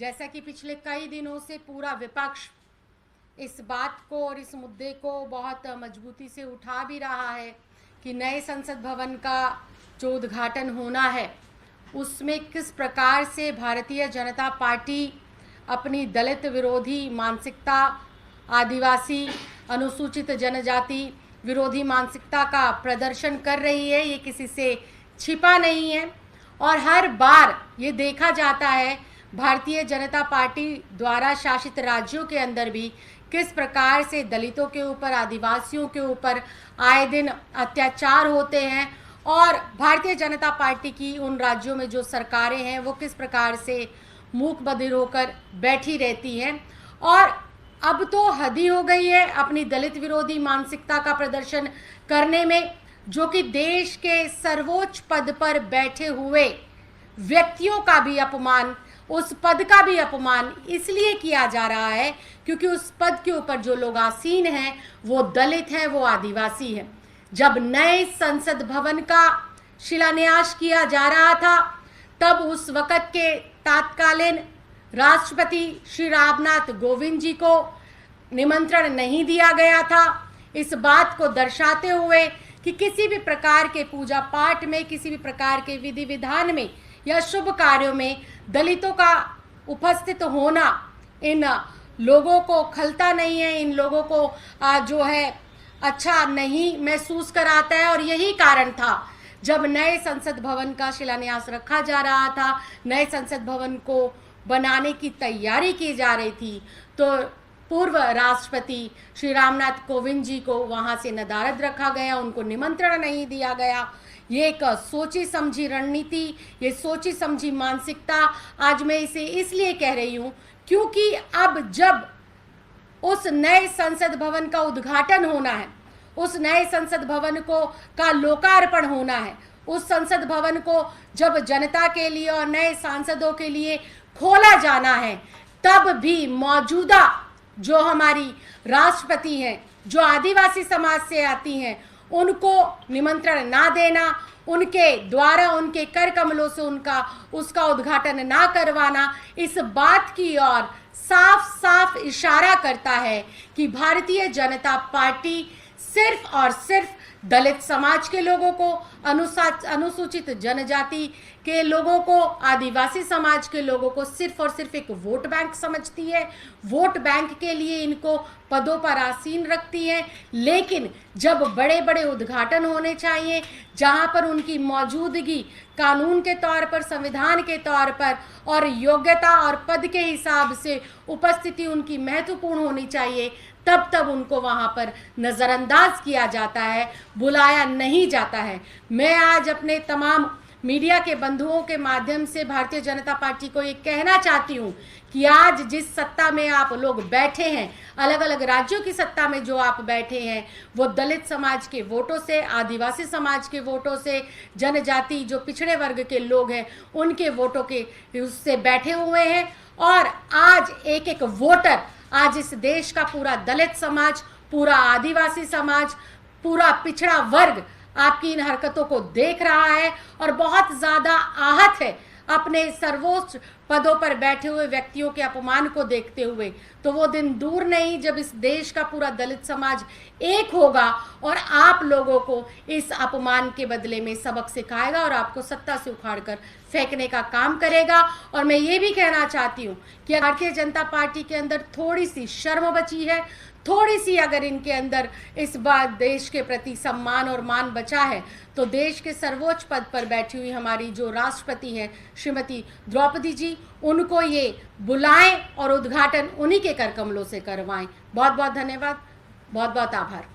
जैसा कि पिछले कई दिनों से पूरा विपक्ष इस बात को और इस मुद्दे को बहुत मजबूती से उठा भी रहा है कि नए संसद भवन का जो उद्घाटन होना है उसमें किस प्रकार से भारतीय जनता पार्टी अपनी दलित विरोधी मानसिकता, आदिवासी, अनुसूचित जनजाति विरोधी मानसिकता का प्रदर्शन कर रही है, ये किसी से छिपा नहीं है। और हर बार ये देखा जाता है भारतीय जनता पार्टी द्वारा शासित राज्यों के अंदर भी किस प्रकार से दलितों के ऊपर, आदिवासियों के ऊपर आए दिन अत्याचार होते हैं और भारतीय जनता पार्टी की उन राज्यों में जो सरकारें हैं वो किस प्रकार से मूक बधिर होकर बैठी रहती हैं। और अब तो हद ही हो गई है अपनी दलित विरोधी मानसिकता का प्रदर्शन करने में, जो कि देश के सर्वोच्च पद पर बैठे हुए व्यक्तियों का भी अपमान, उस पद का भी अपमान इसलिए किया जा रहा है क्योंकि उस पद के ऊपर जो लोग आसीन हैं वो दलित हैं, वो आदिवासी हैं। जब नए संसद भवन का शिलान्यास किया जा रहा था तब उस वक़्त के तत्कालीन राष्ट्रपति श्री रामनाथ कोविंद जी को निमंत्रण नहीं दिया गया था, इस बात को दर्शाते हुए कि किसी भी प्रकार के पूजा पाठ में, किसी भी प्रकार के विधि विधान में या शुभ कार्यों में दलितों का उपस्थित होना इन लोगों को खलता नहीं है, इन लोगों को जो है अच्छा नहीं महसूस कराता है। और यही कारण था जब नए संसद भवन का शिलान्यास रखा जा रहा था, नए संसद भवन को बनाने की तैयारी की जा रही थी, तो पूर्व राष्ट्रपति श्री रामनाथ कोविंद जी को वहां से नदारद रखा गया, उनको निमंत्रण नहीं दिया गया। ये एक सोची समझी रणनीति, ये सोची समझी मानसिकता, आज मैं इसे इसलिए कह रही हूँ क्योंकि अब जब उस नए संसद भवन का उद्घाटन होना है, उस नए संसद भवन को का लोकार्पण होना है, उस संसद भवन को जब जनता के लिए और नए सांसदों के लिए खोला जाना है, तब भी मौजूदा जो हमारी राष्ट्रपति हैं, जो आदिवासी समाज से आती हैं, उनको निमंत्रण ना देना, उनके द्वारा उनके कर कमलों से उसका उद्घाटन ना करवाना, इस बात की ओर साफ साफ इशारा करता है कि भारतीय जनता पार्टी सिर्फ और सिर्फ दलित समाज के लोगों को, अनुसूचित जनजाति के लोगों को, आदिवासी समाज के लोगों को सिर्फ और सिर्फ एक वोट बैंक समझती है, वोट बैंक के लिए इनको पदों पर आसीन रखती है। लेकिन जब बड़े बड़े उद्घाटन होने चाहिए, जहां पर उनकी मौजूदगी कानून के तौर पर, संविधान के तौर पर और योग्यता और पद के हिसाब से उपस्थिति उनकी महत्वपूर्ण होनी चाहिए, तब उनको वहां पर नज़रअंदाज किया जाता है, बुलाया नहीं जाता है। मैं आज अपने तमाम मीडिया के बंधुओं के माध्यम से भारतीय जनता पार्टी को ये कहना चाहती हूँ कि आज जिस सत्ता में आप लोग बैठे हैं, अलग अलग राज्यों की सत्ता में जो आप बैठे हैं, वो दलित समाज के वोटों से, आदिवासी समाज के वोटों से, जनजाति जो पिछड़े वर्ग के लोग हैं उनके वोटों के उससे बैठे हुए हैं। और आज एक एक वोटर, आज इस देश का पूरा दलित समाज, पूरा आदिवासी समाज, पूरा पिछड़ा वर्ग आपकी इन हरकतों को देख रहा है और बहुत ज़्यादा आहत है अपने सर्वोच्च पदों पर बैठे हुए व्यक्तियों के अपमान को देखते हुए। तो वो दिन दूर नहीं जब इस देश का पूरा दलित समाज एक होगा और आप लोगों को इस अपमान के बदले में सबक सिखाएगा और आपको सत्ता से उखाड़कर फेंकने का काम करेगा। और मैं ये भी कहना चाहती हूँ कि भारतीय जनता पार्टी के अंदर थोड़ी सी शर्म बची है, थोड़ी सी अगर इनके अंदर इस बार देश के प्रति सम्मान और मान बचा है, तो देश के सर्वोच्च पद पर बैठी हुई हमारी जो राष्ट्रपति हैं श्रीमती द्रौपदी जी, उनको ये बुलाएं और उद्घाटन उन्हीं के कर कमलों से करवाएं। बहुत बहुत धन्यवाद, बहुत बहुत आभार।